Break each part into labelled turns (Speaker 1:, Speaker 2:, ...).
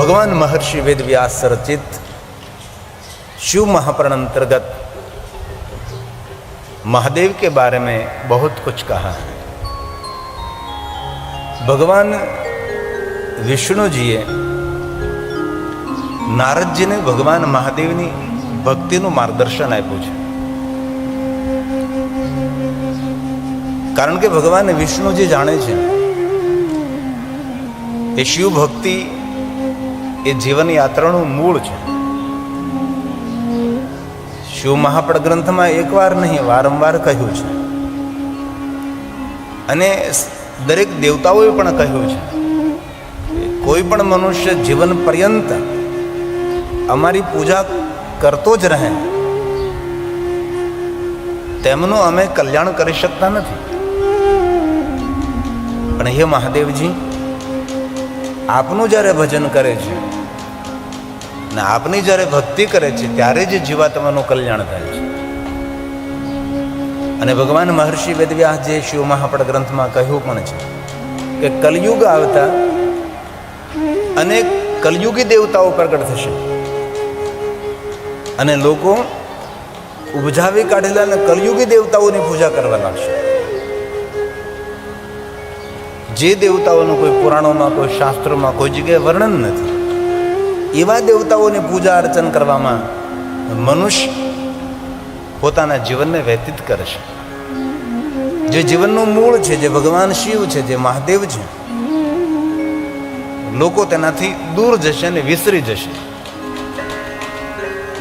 Speaker 1: भगवान महर्षि वेद व्यास रचित शिव महापुराण अंतर्गत महादेव के बारे में बहुत कुछ कहा है। भगवान विष्णु जीए नारद जी ने भगवान महादेवनी भक्तिનું માર્ગદર્શન આપ્યું છે। કારણ કે ભગવાન વિષ્ણુજી જાણે છે એ શિવ ભક્તિ એ જીવન યાત્રાનું મૂળ છે। શિવ મહાપડ ગ્રંથમાં એકવાર નહીં વારંવાર કહ્યું છે અને દરેક દેવતાઓએ પણ કહ્યું છે કોઈ પણ મનુષ્ય જીવન પર્યંત અમારી પૂજા કરતો જ રહે તેમનું અમે કલ્યાણ કરી શકતા નથી। પણ હે મહાદેવજી, આપનું જ્યારે ભજન કરે છે ને આપની જ્યારે ભક્તિ કરે છે ત્યારે જ જીવાત્માનું કલ્યાણ થાય છે। અને ભગવાન મહર્ષિ વેદવ્યાસજીએ શિવ મહાપડ ગ્રંથમાં કહ્યું પણ છે કે કલયુગ આવતા અનેક કલયુગી દેવતાઓ પ્રગટ થશે અને લોકો ઉપજાવી કાઢેલા અને કલયુગી દેવતાઓની પૂજા કરવા લાગશે। જે દેવતાઓનું કોઈ પુરાણોમાં, કોઈ શાસ્ત્રોમાં, કોઈ જગ્યાએ વર્ણન નથી, એવા દેવતાઓની પૂજા અર્ચન કરવામાં મનુષ્ય પોતાના જીવનને વ્યતીત કરે છે। જે જીવનનું મૂળ છે, જે ભગવાન શિવ છે, જે મહાદેવ છે, લોકો તેનાથી દૂર જશે અને વિસરી જશે।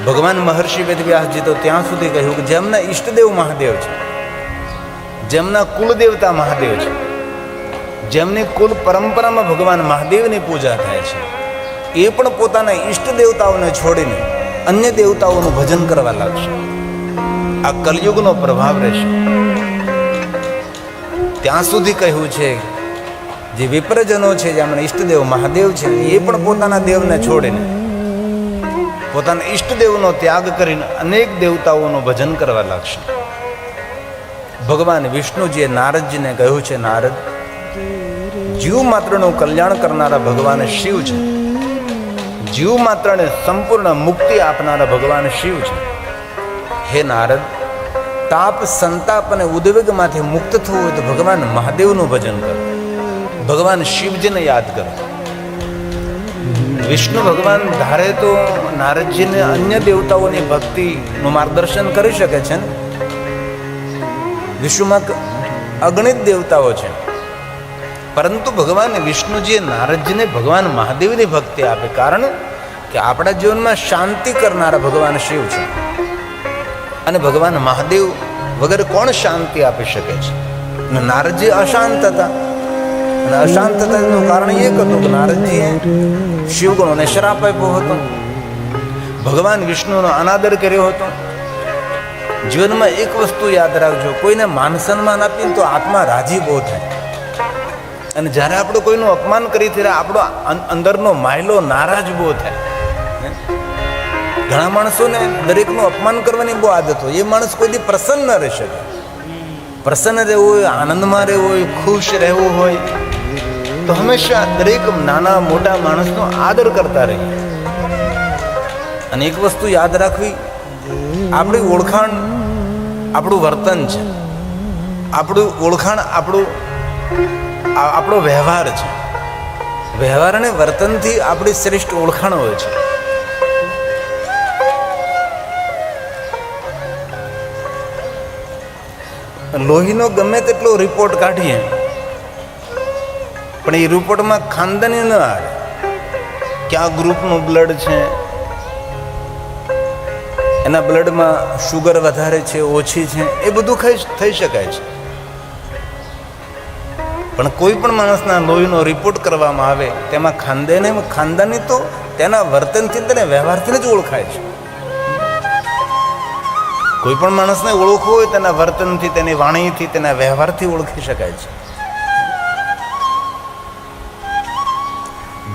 Speaker 1: ભગવાન મહર્ષિ વેદવ્યાસજી તો ત્યાં સુધી કહ્યું કે જેમના ઈષ્ટદેવ મહાદેવ છે, જેમના કુલદેવતા મહાદેવ છે, જેમની કુલ પરંપરામાં ભગવાન મહાદેવની પૂજા થાય છે, એ પણ પોતાના ઈષ્ટ દેવતાઓને છોડીને અન્ય દેવતાઓનું ભજન કરવા લાગશે। આ કલયુગનો પ્રભાવ રહેશે। ત્યાં સુધી કહ્યું છે જે વિપ્રજનો છે, જેમના ઈષ્ટદેવ મહાદેવ છે, એ પણ પોતાના દેવને છોડીને પોતાના ઈષ્ટદેવનો ત્યાગ કરીને અનેક દેવતાઓનું ભજન કરવા લાગશે। ભગવાન વિષ્ણુજીએ નારદજીને કહ્યું છે, નારદ, જીવ માત્રનું કલ્યાણ કરનારા ભગવાન શિવ છે, જીવ માત્રને સંપૂર્ણ મુક્તિ આપનારા ભગવાન શિવ છે। હે નારદ, તાપ, સંતાપ અને ઉદ્વેગમાંથી મુક્ત થવું હોય તો ભગવાન મહાદેવનું ભજન કરો, ભગવાન શિવજીને યાદ કરો। વિષ્ણુ ભગવાન ધારે તો નારદજીને અન્ય દેવતાઓની ભક્તિનું માર્ગદર્શન કરી શકે છે ને। વિશ્વમાં અગણિત દેવતાઓ છે, પરંતુ ભગવાન વિષ્ણુજીએ નારદજીને ભગવાન મહાદેવની ભક્તિ આપે, કારણ કે આપણા જીવનમાં શાંતિ કરનારા ભગવાન શિવ છે અને ભગવાન મહાદેવ વગર કોણ શાંતિ આપી શકે છે। નારદજી અશાંત હતા અને અશાંતતાનું કારણ એક હતું કે નારદજીએ શિવગુણોને શ્રાપ આપ્યો હતો, ભગવાન વિષ્ણુનો અનાદર કર્યો હતો। જીવનમાં એક વસ્તુ યાદ રાખજો, કોઈને માન સન્માન આપીને તો આત્મા રાજી બહુ થાય, અને જ્યારે આપણે કોઈનું અપમાન કરી ત્યારે આપણો અંદરનો માયલો નારાજ બહુ થાય। ઘણા માણસોને દરેકનું અપમાન કરવાની બહુ આદત હોય, એ માણસ કોઈથી પ્રસન્ન ન રહી શકે। પ્રસન્ન રહેવું હોય, આનંદમાં રહેવું હોય, ખુશ રહેવું હોય તો હંમેશા દરેક નાના મોટા માણસનો આદર કરતા રહીએ। અને એક વસ્તુ યાદ રાખવી, આપણી ઓળખાણ આપણું વર્તન છે, આપણું ઓળખાણ આપણો વ્યવહાર છે। વ્યવહાર અને વર્તનથી આપણી શ્રેષ્ઠ ઓળખાણ હોય છે। લોહીનો ગમે તેટલો રિપોર્ટ કાઢીએ પણ એ રિપોર્ટમાં ખાનદાની ન આવે કે આ ગ્રુપનું બ્લડ છે, એના બ્લડમાં શુગર વધારે છે, ઓછી છે, એ બધું થઈ શકાય છે। પણ કોઈ પણ માણસના લોહીનો રિપોર્ટ કરવામાં આવે તેમાં ખાનદાની તો તેના વર્તનથી, તેના વ્યવહારથી જ ઓળખાય છે। કોઈ પણ માણસને ઓળખવું હોય તેના વર્તનથી, તેની વાણીથી, તેના વ્યવહારથી ઓળખી શકાય છે।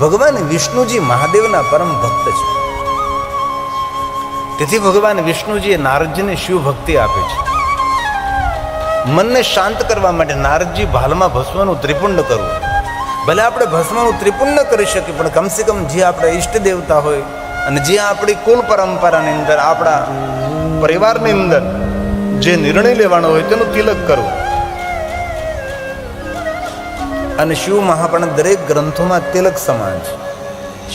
Speaker 1: ભગવાન વિષ્ણુજી મહાદેવના પરમ ભક્ત છે, તેથી ભગવાન વિષ્ણુજીએ નારદજીને શિવ ભક્તિ આપી છે। મનને શાંત કરવા માટે નારદજી ભાલમાં ભસ્મનું ત્રિપુંડ કરવું, ભલે આપણે ભસ્મનું ત્રિપુંડ ન કરી શકીએ, પણ કમસે કમ જે આપણા ઈષ્ટ દેવતા હોય અને જે આપણી કુલ પરંપરાની અંદર, આપણા પરિવારની અંદર જે નિર્ણય લેવાનો હોય તેનું તિલક કરવું. અને શિવ મહાપણ દરેક ગ્રંથોમાં તિલક સમાન છે.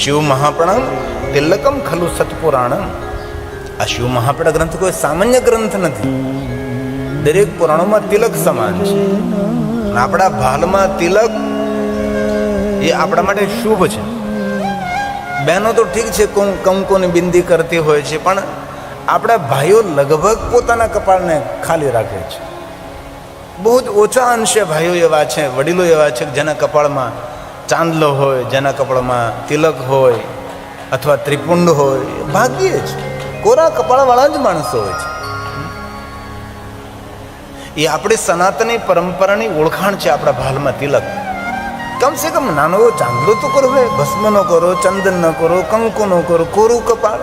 Speaker 1: શિવ મહાપણમ તિલકમ ખલુ સત્પુરાણમ. આ શિવ મહાપણ ગ્રંથ કોઈ સામાન્ય ગ્રંથ નથી. દરેક પુરાણોમાં તિલક સમાન છે. આપણા ભાલમાં તિલક એ આપણા માટે શુભ છે. બહેનો તો ઠીક છે, કંકુની બિંદી કરતી હોય છે, પણ આપણા ભાઈઓ લગભગ પોતાના કપાળને ખાલી રાખે છે. બહુ જ ઓછા અંશે ભાઈઓ એવા છે, વડીલો એવા છે જેના કપાળમાં ચાંદલો હોય, જેના કપાળમાં તિલક હોય અથવા ત્રિપુંડ હોય. ભાગ્યે જ કોરા કપાળવાળા જ માણસો હોય છે. એ આપણી સનાતની પરંપરાની ઓળખાણ છે. આપણા ભાલમાં તિલક કમસે કમ નાનો એવો ચાંદલો તો કરો, ભસ્મ નો કરો, ચંદન ન કરો, કંકુ નો કરો, કોરું કપાળ.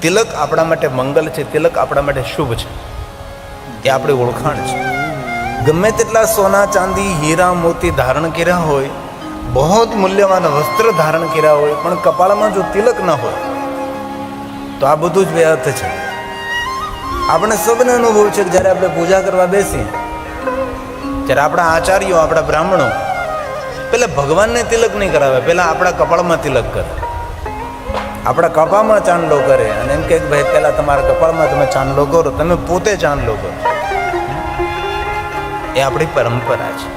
Speaker 1: તિલક આપણા માટે મંગલ છે. તિલક આપણા માટે શુભ છે. એ આપણી ઓળખાણ છે. ગમે તેટલા સોના, ચાંદી, હીરા, મોતી ધારણ કર્યા હોય, બહુ જ મૂલ્યવાન વસ્ત્ર ધારણ કર્યા હોય, પણ કપાળમાં જો તિલક ન હોય તો આ બધું જ વ્યર્થ છે. આપણે સૌને અનુભવ છે કે જ્યારે આપણે પૂજા કરવા બેસીએ ત્યારે આપણા આચાર્યો, આપણા બ્રાહ્મણો પેલા ભગવાનને તિલક નહીં કરાવે, પેલા આપણા કપાળમાં તિલક કરે, આપણા કપાળમાં ચાંદલો કરે અને એમ કે ભાઈ પેલા તમારા કપાળમાં તમે ચાંદલો કરો, તમે પોતે ચાંદલો કરો. એ આપણી પરંપરા છે.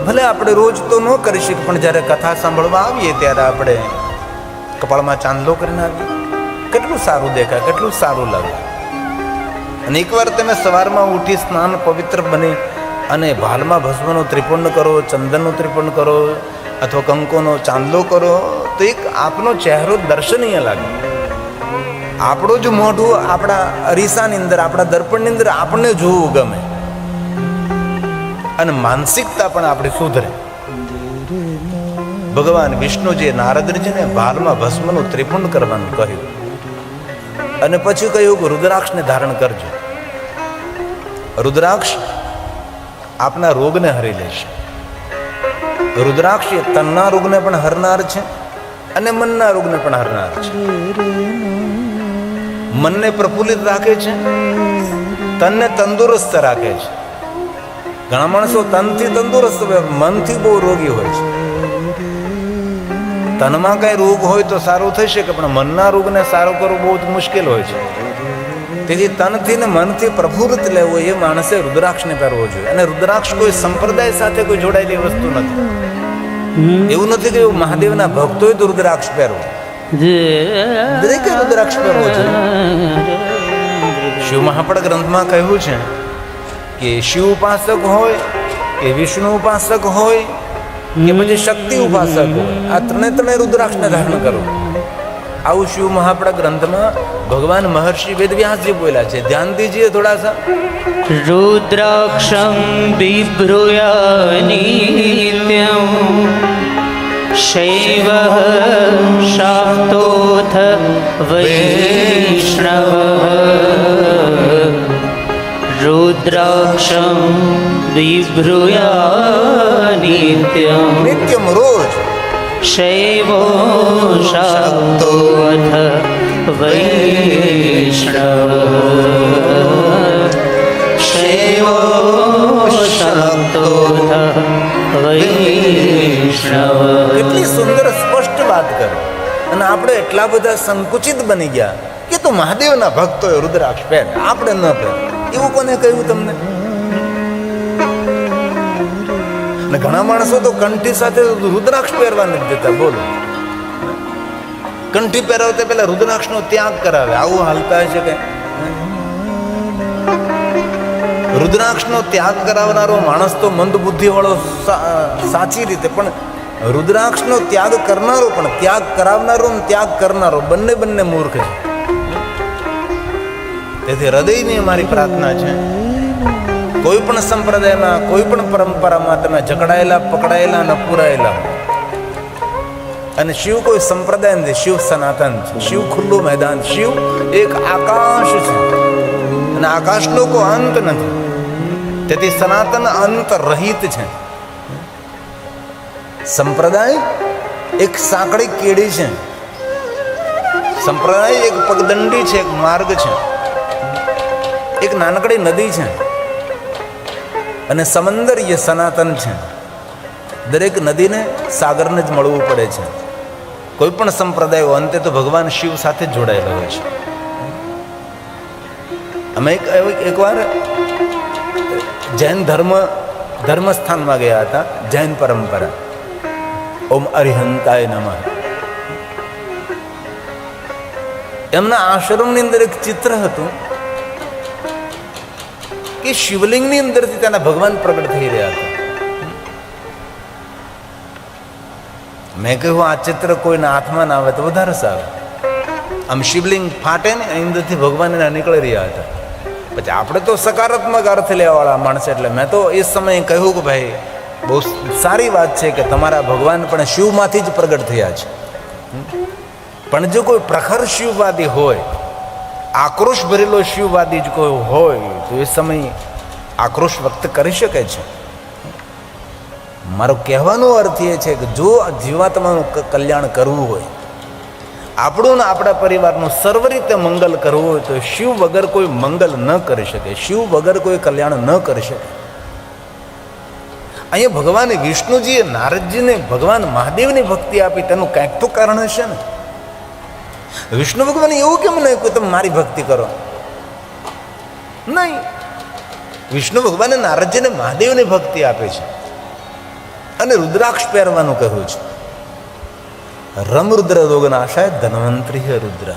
Speaker 1: ભલે આપણે રોજ તો ન કરી શકીએ, પણ જ્યારે કથા સાંભળવા આવીએ ત્યારે આપણે કપાળમાં ચાંદલો કરીને આવીએ. કેટલું સારું દેખાય, કેટલું સારું લાગે. અને એકવાર તમે સવારમાં ઉઠી સ્નાન પવિત્ર બની અને ભાલમાં ભસ્મનું ત્રિપુંડ કરો, ચંદનનું ત્રિપુંડ કરો અથવા કંકુનો ચાંદલો કરો તો એક આપનો ચહેરો દર્શનીય લાગે. આપણું જ મોઢું આપણા અરીસાની અંદર, આપણા દર્પણની અંદર આપણને જોવું ગમે અને માનસિકતા પણ આપણી સુધરે. ભગવાન વિષ્ણુજીએ નારદજીને ભાલમાં ભસ્મનું ત્રિપુંડ કરવાનું કહ્યું અને પછી કહ્યું કે રુદ્રાક્ષને ધારણ કરજો. રુદ્રાક્ષ આપના રોગને હરી લેશે. રુદ્રાક્ષ એ તનના રોગને પણ હરનાર છે અને મનના રોગને પણ હરનાર છે. મનને પ્રફુલ્લિત રાખે છે, તનને તંદુરસ્ત રાખે છે. ઘણા માણસો તનથી તંદુરસ્ત હોય, મનથી બહુ રોગી હોય છે. તનમાં કઈ રોગ હોય તો સારું થઈ શકે, પણ મનના રોગને સારું કરવું બહુ જ મુશ્કેલ હોય છે. તેથી તનથી ને મનથી પ્રફુલ્લિત લેવું એ માણસે રુદ્રાક્ષને પહેરવો જોઈએ. અને રુદ્રાક્ષ કોઈ સંપ્રદાય સાથે કોઈ જોડાયેલી વસ્તુ નથી. એવું નથી કે મહાદેવના ભક્તોએ તો રુદ્રાક્ષ પહેરવો, દરેકે રુદ્રાક્ષ પહેરવો જોઈએ. શિવ મહાપણ ગ્રંથમાં કહ્યું છે કે શિવ ઉપાસક હોય કે વિષ્ણુ ઉપાસક હોય કે પછી શક્તિ ઉપાસક હોય, આ ત્રણે રુદ્રાક્ષને ધારણ કરો. આવું શિવ મહાપણ ગ્રંથમાં ભગવાન મહર્ષિ વેદવ્યાસજી બોલ્યા છે. ધ્યાન દીજીએ થોડા સા.
Speaker 2: રુદ્રાક્ષમ બિભ્રૂયા નિત્યમ શૈવ શાક્તોથ વૈષ્ણવ. રુદ્રાક્ષમ બિભ્રૂયા નિત્યમ,
Speaker 1: નિત્યમ રોજ.
Speaker 2: શૈવો શાક્તોથ વૈષ્ણવ. શૈવો શાક્તોથ વૈષ્ણવ.
Speaker 1: કેટલી સુંદર સ્પષ્ટ વાત કરે. અને આપણે એટલા બધા સંકુચિત બની ગયા કે તો મહાદેવના ભક્તોએ રુદ્રાક્ષ પહેર, આપણે ન પહેર. એવું કોને કહ્યું તમને? અને ઘણા માણસો તો કંઠી સાથે રુદ્રાક્ષ પહેરવા નથી દેતા. બોલો, કંઠી પહેરાવતા પેલા રુદ્રાક્ષનો ત્યાગ કરાવે. આવું હાલતા છે કે રુદ્રાક્ષનો ત્યાગ કરાવનારો માણસ તો મંદ બુદ્ધિ વાળો સાચી રીતે, પણ રુદ્રાક્ષનો ત્યાગ કરનારો પણ ત્યાગ કરાવનારો અને ત્યાગ કરનારો બંને મૂર્ખ છે. તેથી હૃદયની અમારી પ્રાર્થના છે, કોઈ પણ સંપ્રદાયમાં, કોઈ પણ પરંપરામાં તમે જકડાયેલા, પકડાયેલા ન પુરાયેલા. અને શિવ કોઈ સંપ્રદાય નથી, શિવ સનાતન છે. શિવ ખુલ્લું મેદાન, શિવ એક આકાશ છે અને આકાશનો કોઈ અંત નથી. તેથી સનાતન અંત રહિત છે. સંપ્રદાય એક સાંકડી કેડી છે, સંપ્રદાય એક પગદંડી છે, એક માર્ગ છે, એક નાનકડી નદી છે, અને સમંદર એ સનાતન છે. દરેક નદીને સાગરને જ મળવું પડે છે. કોઈ પણ સંપ્રદાયો અંતે તો ભગવાન શિવ સાથે જ જોડાયેલો હોય છે. અમે એકવાર જૈન ધર્મસ્થાનમાં ગયા હતા, જૈન પરંપરા. ઓમ અરિહંતાય નમઃ. એમના આશ્રમની અંદર એક ચિત્ર હતું કે શિવલિંગની અંદરથી તેના ભગવાન પ્રગટ થઈ રહ્યા હતા. મેં કહ્યું આ ચિત્ર કોઈના હાથમાં ના આવે તો વધારે સારું. આમ શિવલિંગ ફાટે ને અંદરથી ભગવાન એના નીકળી રહ્યા હતા. પછી આપણે તો સકારાત્મક અર્થ લેવાવાળા માણસ, એટલે મેં તો એ સમયે કહ્યું કે ભાઈ બહુ સારી વાત છે કે તમારા ભગવાન પણ શિવમાંથી જ પ્રગટ થયા છે. પણ જો કોઈ પ્રખર શિવવાદી હોય, આક્રોશ ભરેલો શિવવાદી જ કોઈ હોય તો એ સમયે આક્રોશ વ્યક્ત કરી શકે છે. મારો કહેવાનો અર્થ એ છે કે જો જીવાત્માનું કલ્યાણ કરવું હોય, આપણું ને આપણા પરિવારનું સર્વ રીતે મંગલ કરવું હોય તો શિવ વગર કોઈ મંગલ ન કરી શકે, શિવ વગર કોઈ કલ્યાણ ન કરી શકે. અહીંયા ભગવાન વિષ્ણુજીએ નારદજીને ભગવાન મહાદેવની ભક્તિ આપી, તેનું કંઈક તો કારણ હશે ને. વિષ્ણુ ભગવાન એવું કેમ નહીં કે તમે મારી ભક્તિ કરો? નહીં, વિષ્ણુ ભગવાને નારદજીને મહાદેવની ભક્તિ આપે છે અને રુદ્રાક્ષ પહેરવાનું કહ્યું છે. રમ રુદ્ર રોગનાશાય ધન્વંતરી રુદ્ર.